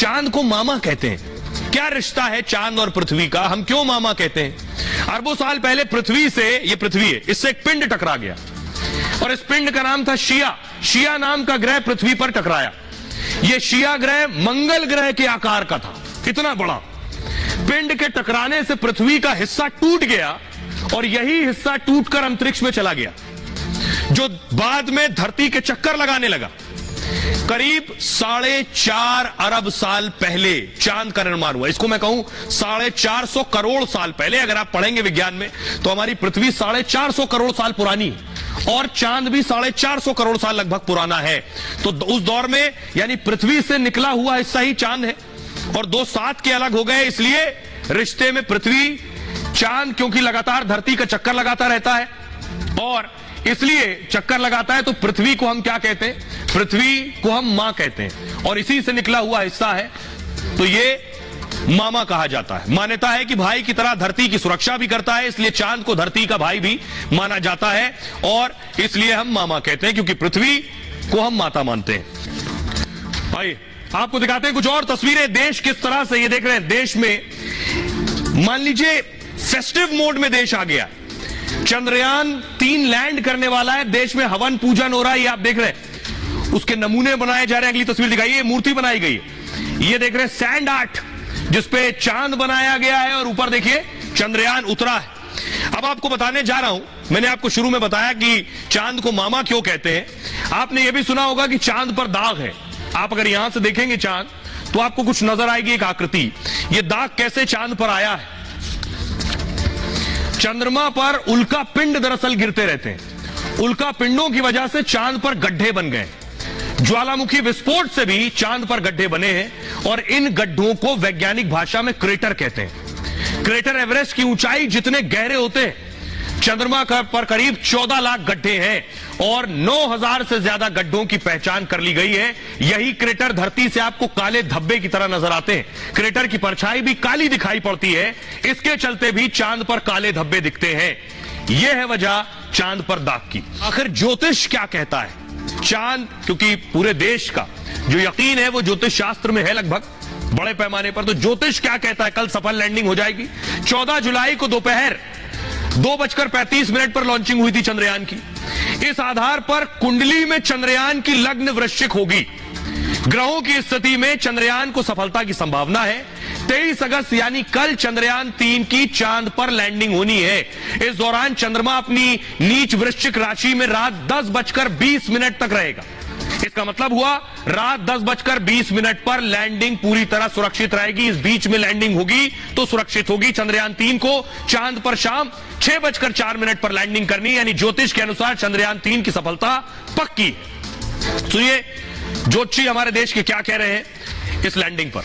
चांद को मामा कहते हैं। क्या रिश्ता है चांद और पृथ्वी का, हम क्यों मामा कहते हैं? अरबों साल पहले पृथ्वी से, ये पृथ्वी है, इससे एक पिंड टकरा गया और इस पिंड का नाम था शिया। शिया नाम का ग्रह पृथ्वी पर टकराया। यह शिया ग्रह मंगल ग्रह के आकार का था, इतना बड़ा। पिंड के टकराने से पृथ्वी का हिस्सा टूट गया और यही हिस्सा टूटकर अंतरिक्ष में चला गया, जो बाद में धरती के चक्कर लगाने लगा। करीब 4.5 अरब साल पहले चांद का निर्माण हुआ। इसको मैं कहूं 450 करोड़ साल पहले। अगर आप पढ़ेंगे विज्ञान में तो हमारी पृथ्वी 450 करोड़ साल पुरानी है और चांद भी 450 करोड़ साल लगभग पुराना है। तो उस दौर में यानी पृथ्वी से निकला हुआ हिस्सा ही चांद है और दो साथ के अलग हो गए। इसलिए रिश्ते में पृथ्वी चांद, क्योंकि लगातार धरती का चक्कर लगाता रहता है और इसलिए चक्कर लगाता है, तो पृथ्वी को हम क्या कहते हैं? पृथ्वी को हम मां कहते हैं और इसी से निकला हुआ हिस्सा है, तो ये मामा कहा जाता है। मान्यता है कि भाई की तरह धरती की सुरक्षा भी करता है, इसलिए चांद को धरती का भाई भी माना जाता है और इसलिए हम मामा कहते हैं, क्योंकि पृथ्वी को हम माता मानते हैं। आइए आपको दिखाते हैं कुछ और तस्वीरें। देश किस तरह से, ये देख रहे हैं, देश में मान लीजिए फेस्टिव मोड में देश आ गया। चंद्रयान 3 लैंड करने वाला है, देश में हवन पूजन हो रहा है, ये आप देख रहे हैं। उसके नमूने बनाए जा रहे हैं। अगली तस्वीर दिखाइए, मूर्ति बनाई गई है। ये देख रहे हैं सैंड आर्ट, जिसपे चांद बनाया गया है और ऊपर देखिए चंद्रयान उतरा है। अब आपको बताने जा रहा हूं, मैंने आपको शुरू में बताया कि चांद को मामा क्यों कहते हैं। आपने यह भी सुना होगा कि चांद पर दाग है। आप अगर यहां से देखेंगे चांद तो आपको कुछ नजर आएगी, एक आकृति। यह दाग कैसे चांद पर आया है? चंद्रमा पर उल्का पिंड दरअसल गिरते रहते हैं। उल्का पिंडों की वजह से चांद पर गड्ढे बन गए। ज्वालामुखी विस्फोट से भी चांद पर गड्ढे बने हैं और इन गड्ढों को वैज्ञानिक भाषा में क्रेटर कहते हैं। क्रेटर एवरेस्ट की ऊंचाई जितने गहरे होते हैं, चंद्रमा पर करीब 14 लाख गड्ढे हैं और 9000 से ज्यादा गड्ढों की पहचान कर ली गई है। यही क्रेटर धरती से आपको काले धब्बे की तरह नजर आते हैं। क्रेटर की परछाई भी काली दिखाई पड़ती है, इसके चलते भी चांद पर काले धब्बे दिखते हैं। यह है वजह चांद पर दाग की। आखिर ज्योतिष क्या कहता है? चांद, क्योंकि पूरे देश का जो यकीन है वो ज्योतिष शास्त्र में है लगभग बड़े पैमाने पर, तो ज्योतिष क्या कहता है? कल सफल लैंडिंग हो जाएगी। 14 जुलाई को दोपहर 2:35 पर लॉन्चिंग हुई थी चंद्रयान की। इस आधार पर कुंडली में चंद्रयान की लग्न वृश्चिक होगी। ग्रहों की स्थिति में चंद्रयान को सफलता की संभावना है। 23 अगस्त यानी कल चंद्रयान 3 की चांद पर लैंडिंग होनी है। इस दौरान चंद्रमा अपनी नीच वृश्चिक राशि में रात 10:20 तक रहेगा। इसका मतलब हुआ रात 10:20 पर लैंडिंग पूरी तरह सुरक्षित रहेगी। इस बीच में लैंडिंग होगी तो सुरक्षित होगी। चंद्रयान 3 को चांद पर शाम 6:04 पर लैंडिंग करनी, यानी ज्योतिष के अनुसार चंद्रयान 3 की सफलता पक्की। सुनिए ज्योतिषी हमारे देश के क्या कह रहे हैं इस लैंडिंग पर।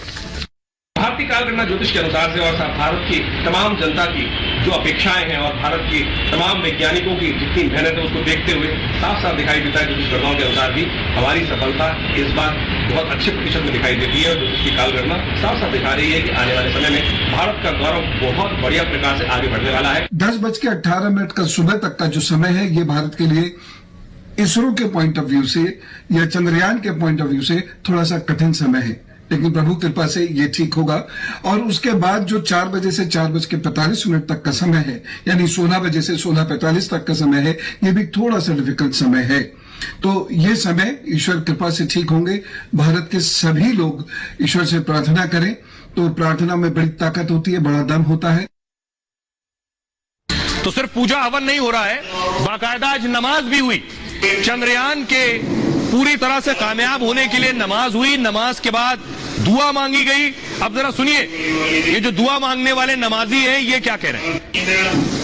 भारतीय कालगणना ज्योतिष के अनुसार से और भारत की तमाम जनता की जो अपेक्षाएं हैं और भारत की तमाम वैज्ञानिकों की जितनी मेहनत है उसको देखते हुए साफ साफ दिखाई देता है ज्योतिष गणनाओं के अनुसार भी हमारी सफलता इस बार बहुत अच्छे प्रतिशत में दिखाई देती है। और ज्योतिष की कालगणना साफ साफ दिखा रही है कि आने वाले समय में भारत का गौरव बहुत बढ़िया प्रकार से आगे बढ़ने वाला है। 10:18 का सुबह तक का जो समय है, ये भारत के लिए इसरो के पॉइंट ऑफ व्यू से या चंद्रयान के पॉइंट ऑफ व्यू से थोड़ा सा कठिन समय है, लेकिन प्रभु कृपा से ये ठीक होगा। और उसके बाद जो 4 बजे से 4:45 तक का समय है, यानी 16 बजे से 16:45 तक का समय है, ये भी थोड़ा सा डिफिकल्ट समय है। तो ये समय ईश्वर कृपा से ठीक होंगे। भारत के सभी लोग ईश्वर से प्रार्थना करें, तो प्रार्थना में बड़ी ताकत होती है, बड़ा दम होता है। तो सिर्फ पूजा हवन नहीं हो रहा है, बाकायदा आज नमाज भी हुई। चंद्रयान के पूरी तरह से कामयाब होने के लिए नमाज हुई। नमाज के बाद दुआ मांगी गई। अब जरा सुनिए ये जो दुआ मांगने वाले नमाजी हैं ये क्या कह रहे हैं।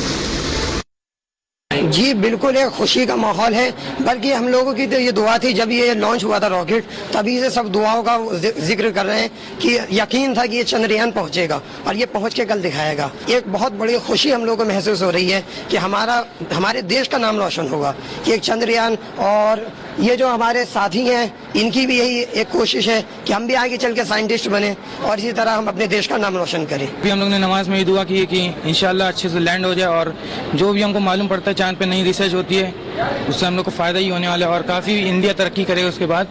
जी बिल्कुल एक खुशी का माहौल है, बल्कि हम लोगों की तो ये दुआ थी जब ये लॉन्च हुआ था रॉकेट, तभी से सब दुआओं का जिक्र कर रहे हैं कि यकीन था कि ये चंद्रयान पहुंचेगा और ये पहुंच के कल दिखाएगा। एक बहुत बड़ी खुशी हम लोगों को महसूस हो रही है कि हमारे देश का नाम रोशन होगा कि एक चंद्रयान, और ये जो हमारे साथी हैं इनकी भी यही एक कोशिश है कि हम भी आगे चल के साइंटिस्ट बने और इसी तरह हम अपने देश का नाम रोशन करें। भी हम लोग ने नमाज में ये दुआ की है कि इंशाल्लाह अच्छे से लैंड हो जाए और जो भी हमको मालूम पड़ता है चांद पे नई रिसर्च होती है उससे हम लोग को फायदा ही होने वाला है और काफी इंडिया तरक्की करेगा उसके बाद।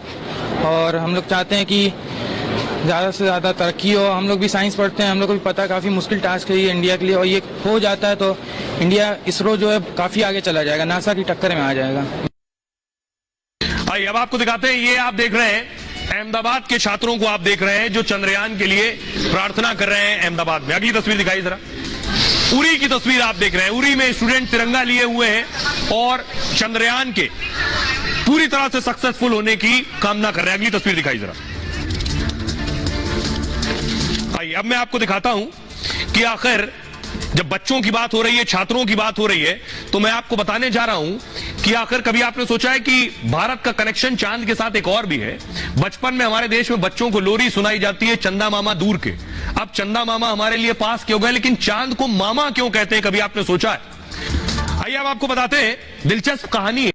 और हम लोग चाहते हैं कि ज़्यादा से ज़्यादा तरक्की हो। हम लोग भी साइंस पढ़ते हैं, हम लोग को भी पता है काफ़ी मुश्किल टास्क है ये इंडिया के लिए, और ये हो जाता है तो इंडिया इसरो जो है काफ़ी आगे चला जाएगा, नासा की टक्कर में आ जाएगा। आइए अब आपको दिखाते हैं, ये आप देख रहे हैं अहमदाबाद के छात्रों को आप देख रहे हैं जो चंद्रयान के लिए प्रार्थना कर रहे हैं अहमदाबाद में। अगली तस्वीर दिखाई जरा, उरी की तस्वीर आप देख रहे हैं। उरी में स्टूडेंट तिरंगा लिए हुए हैं और चंद्रयान के पूरी तरह से सक्सेसफुल होने की कामना कर रहे हैं। अगली तस्वीर दिखाई जरा। आइए अब मैं आपको दिखाता हूं कि आखिर जब बच्चों की बात हो रही है, छात्रों की बात हो रही है, तो मैं आपको बताने जा रहा हूं कि आखिर कभी आपने सोचा है कि भारत का कनेक्शन चांद के साथ एक और भी है। बचपन में हमारे देश में बच्चों को लोरी सुनाई जाती है चंदा मामा दूर के। अब चंदा मामा हमारे लिए पास क्यों गए, लेकिन चांद को मामा क्यों कहते हैं, कभी आपने सोचा है? आइए अब आपको बताते हैं, दिलचस्प कहानी है।